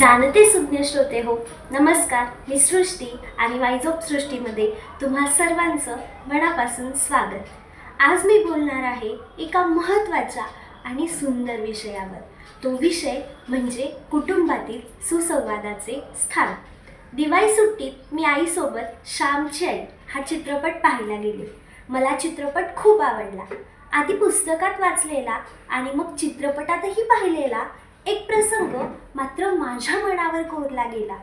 जाणते सुज्ञ श्रोते हो, नमस्कार. मी सृष्टी आणि वाईज ऑफ सृष्टीमध्ये तुम्हा सर्वांचं मनापासून स्वागत. आज मी बोलणार आहे एका महत्त्वाच्या आणि सुंदर विषयावर. तो विषय म्हणजे कुटुंबातील सुसंवादाचे स्थान. दिवाळी सुट्टीत मी आईसोबत श्यामची आई हा चित्रपट पाहायला गेले. मला चित्रपट खूप आवडला. आधी पुस्तकात वाचलेला आणि मग चित्रपटातही पाहिलेला एक प्रसंग मात्र माझ्या मनावर कोरला गेला.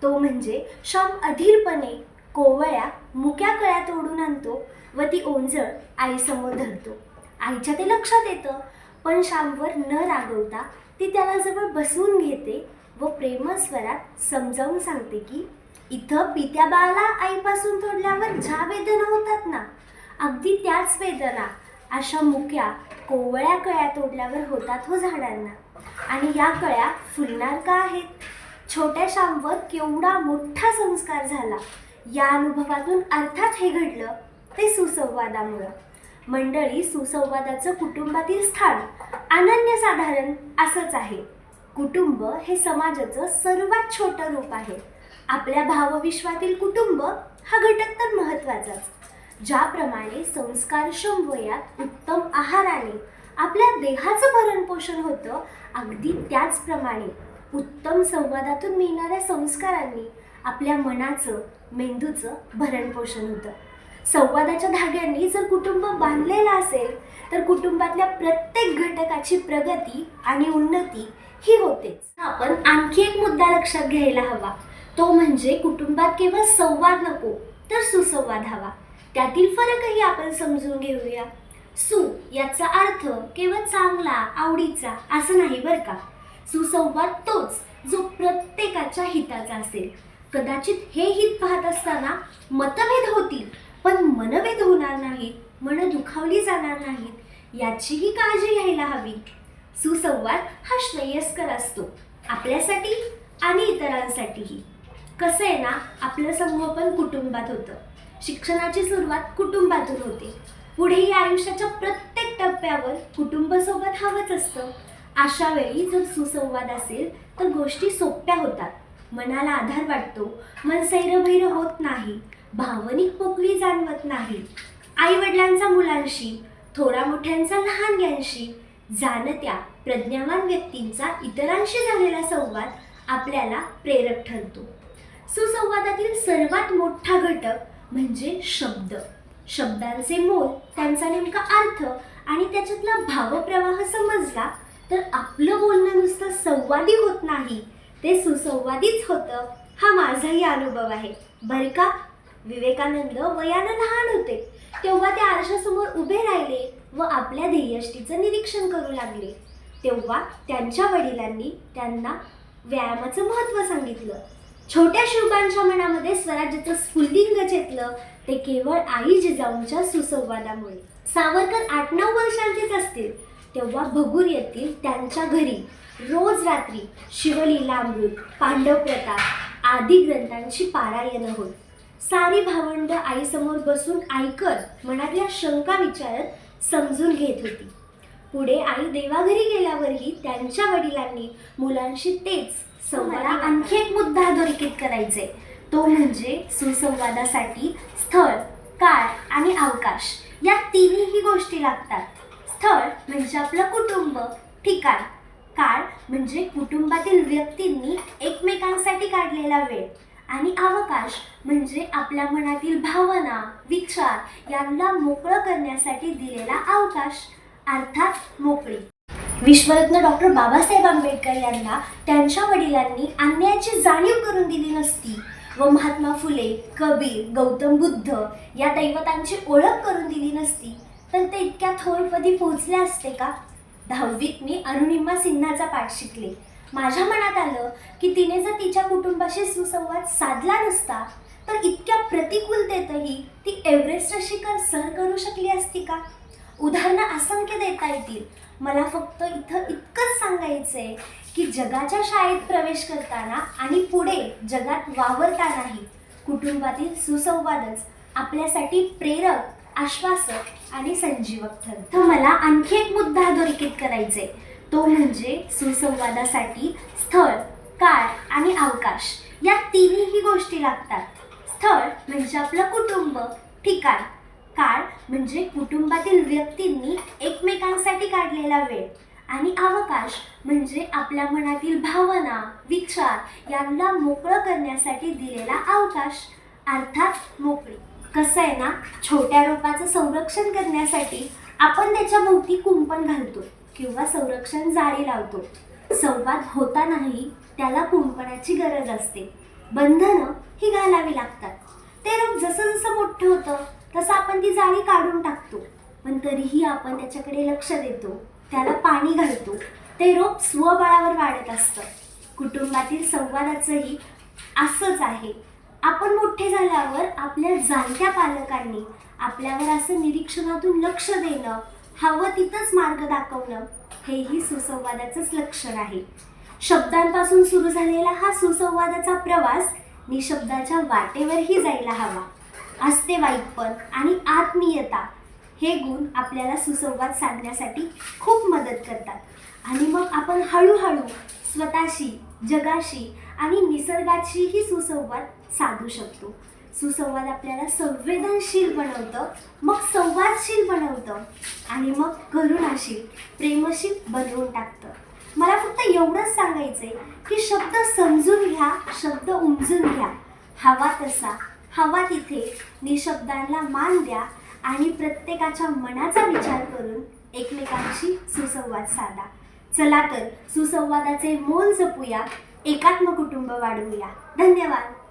तो म्हणजे श्याम अधीरपणे कोवळ्या मुक्या कळ्या तोडून आणतो व ती ओंजळ आईसमोर धरतो. आईच्या ते लक्षात येतं, पण श्यामवर न रागवता ती त्याला जवळ बसवून घेते व प्रेमस्वरात समजावून सांगते की इथं पित्या बाळाला आईपासून तोडल्यावर ज्या वेदना होतात ना, अगदी त्याच वेदना अशा मुक्या कोवळ्या कळ्या तोडल्यावर होतात हो झाडांना. आणि या कळ्या फुलणार का आहेत? छोट्या श्यामवर केवढा मोठा संस्कार झाला. या अनुभवातून अर्थात हे घडलं ते सुसंवादामुळं. मंडळी, सुसंवादाचं कुटुंबातील स्थान अनन्यसाधारण असंच आहे. कुटुंब हे समाजाचं सर्वात छोटं रूप आहे. आपल्या भावविश्वातील कुटुंब हा घटक तर महत्त्वाचाच. ज्याप्रमाणे संस्कारक्षम वयात उत्तम आहाराने आपल्या देहाचं भरणपोषण होतं, अगदी त्याचप्रमाणे उत्तम संवादातून मिळणाऱ्या संस्कारांनी आपल्या मनाचं, मेंदूचं भरणपोषण होतं. संवादाच्या धाग्यांनी जर कुटुंब बांधलेलं असेल तर कुटुंबातल्या प्रत्येक घटकाची प्रगती आणि उन्नती ही होतेच. आपण आणखी एक मुद्दा लक्षात घ्यायला हवा, तो म्हणजे कुटुंबात केवळ संवाद नको तर सुसंवाद हवा. त्यातील फरकही आपण समजून घेऊया. सु याचा अर्थ केवळ चांगला, आवडीचा असं नाही बरं का. सुसंवाद तोच जो प्रत्येकाच्या हिताचा असेल. कदाचित हे हित पाहत असताना मतभेद होतील, पण मनभेद होणार नाहीत, मन दुखावली जाणार नाहीत याचीही काळजी घ्यायला हवी. सुसंवाद हा श्रेयस्कर असतो आपल्यासाठी आणि इतरांसाठीही. कसं आहे ना, आपलं संगोपन कुटुंबात होतं. शिक्षणाची सुरुवात कुटुंबातून होते. पुढेही आयुष्याच्या प्रत्येक टप्प्यावर कुटुंबासोबत हवंच असतं. अशा वेळी जर सुसंवाद असेल तर गोष्टी सोप्या होतात. मनाला आधार वाटतो, मन सैरभैर होत नाही, भावनिक पोकळी जाणवत नाही. आईवडिलांचा मुलांशी, थोडा मोठ्यांचा लहानग्यांशी, जाणत्या प्रज्ञावान व्यक्तींचा इतरांशी झालेला संवाद आपल्याला प्रेरक ठरतो. सुसंवादातील सर्वात मोठा घटक म्हणजे शब्द. शब्दांचे मोल, त्यांचा नेमका अर्थ आणि त्याच्यातला भावप्रवाह समजला तर आपलं बोलणं नुसतं संवादी होत नाही, ते सुसंवादीच होतं. हा माझाही अनुभव आहे बरं का. विवेकानंद वयानं लहान होते तेव्हा ते आरशासमोर उभे राहिले व आपल्या ध्येयष्टीचं निरीक्षण करू लागले. तेव्हा त्यांच्या वडिलांनी त्यांना व्यायामाचं महत्त्व सांगितलं. छोट्या शिवबांच्या मनामध्ये स्वराज्याचं स्फुल्लिंग चेतलं ते केवळ आई जिजाऊंच्या सुसंवादामुळे. सावरकर 8-9 वर्षांचेच असतील तेव्हा भगूर येथील त्यांच्या घरी रोज रात्री शिवलीलामृत, पांडवप्रताप आदी ग्रंथांची पारायणं होत. सारी भावंड आईसमोर बसून ऐकत मनातल्या शंका विचारत समजून घेत होती. पुढे आई देवाघरी गेल्यावरही त्यांच्या वडिलांनी मुलांशी तेच संवाद. आणखी एक मुद्दा अधोरेखित करायचे, तो म्हणजे सुसंवादासाठी स्थळ, काळ आणि अवकाश या तिन्ही गोष्टी लागतात. स्थळ म्हणजे आपलं कुटुंब, ठिकाण. काळ म्हणजे कुटुंबातील व्यक्तींनी एकमेकांसाठी काढलेला वेळ. आणि अवकाश म्हणजे आपल्या मनातील भावना, विचार यांना मोकळं करण्यासाठी दिलेला अवकाश, अर्थात मोकळी. विश्वरत्न डॉक्टर बाबासाहेब आंबेडकर यांना त्यांच्या वडिलांनी अन्यायाची जाणीव करून दिली नसती व महात्मा फुले, कबीर, गौतम बुद्ध या दैवतांची ओळख करून दिली नसती तर ते इतक्या थोरपदी पोहोचले असते का? 10वीत मी अरुणिमा सिन्हाचा पाठ शिकले. माझ्या मनात आलं की तिने जर तिच्या कुटुंबाशी सुसंवाद साधला नसता तर इतक्या प्रतिकूलतेतही ती एव्हरेस्ट शिखर सर करू शकली असती का? उदाहरणं असंख्य देता येतील. मला फक्त इथं इतकंच सांगायचं आहे की जगाच्या शाळेत प्रवेश करताना आणि पुढे जगात वावरतानाही कुटुंबातील सुसंवादच आपल्यासाठी प्रेरक, आश्वासक आणि संजीवक ठरतो. तर मला आणखी एक मुद्दा अधोरेखित करायचा आहे, तो म्हणजे सुसंवादासाठी स्थळ, काळ गोष्टी लागतात. स्थळ म्हणजे आपलं कुटुंब, ठिकाण. काळ म्हणजे कुटुंबातील व्यक्तींनी एकमेकांसाठी काढलेला वेळ. आणि अवकाश म्हणजे आपल्या मनातील भावना, विचार यांना मोकळं करण्यासाठी दिलेला अवकाश, अर्थात मोकळी. कसं आहे ना, छोट्या रोपाचं संरक्षण करण्यासाठी आपण त्याच्या भोवती कुंपण घालतो किंवा संरक्षण जाळी लावतो. संवाद होतानाही त्याला कुंपणाची गरज असते. बंधनं ही घालावी लागतात. ते रोप जसं जसं मोठं होतं तसं आपण ती जाळी काढून टाकतो, पण तरीही आपण त्याच्याकडे लक्ष देतो, त्याला पाणी घालतो. ते रोप स्वबळावर वाढत असतं. कुटुंबातील संवादाचंही असंच आहे. आपण मोठे झाल्यावर आपल्या जाणत्या पालकांनी आपल्यावर असं निरीक्षणातून लक्ष देणं, हवं तिथंच मार्ग दाखवणं, हेही सुसंवादाचंच लक्षण आहे. शब्दांपासून सुरू झालेला हा सुसंवादाचा प्रवास निशब्दाच्या वाटेवरही जायला हवा. असते वाईटपण आणि आत्मीयता हे गुण आपल्याला सुसंवाद साधण्यासाठी खूप मदत करतात. आणि मग आपण हळूहळू स्वतःशी, जगाशी आणि निसर्गाशीही सुसंवाद साधू शकतो. सुसंवाद आपल्याला संवेदनशील बनवतं, मग संवादशील बनवतं आणि मग करुणाशील, प्रेमशील बनवून टाकतं. मला फक्त एवढंच सांगायचंय की शब्द समजून घ्या, शब्द उमजून घ्या. हवा तसा, हवा तिथे निशब्दांना मान द्या आणि प्रत्येकाच्या मनाचा विचार करून एकमेकांशी सुसंवाद साधा. चला तर सुसंवादाचे मोल जपूया, एकात्म कुटुंब वाढवूया. धन्यवाद.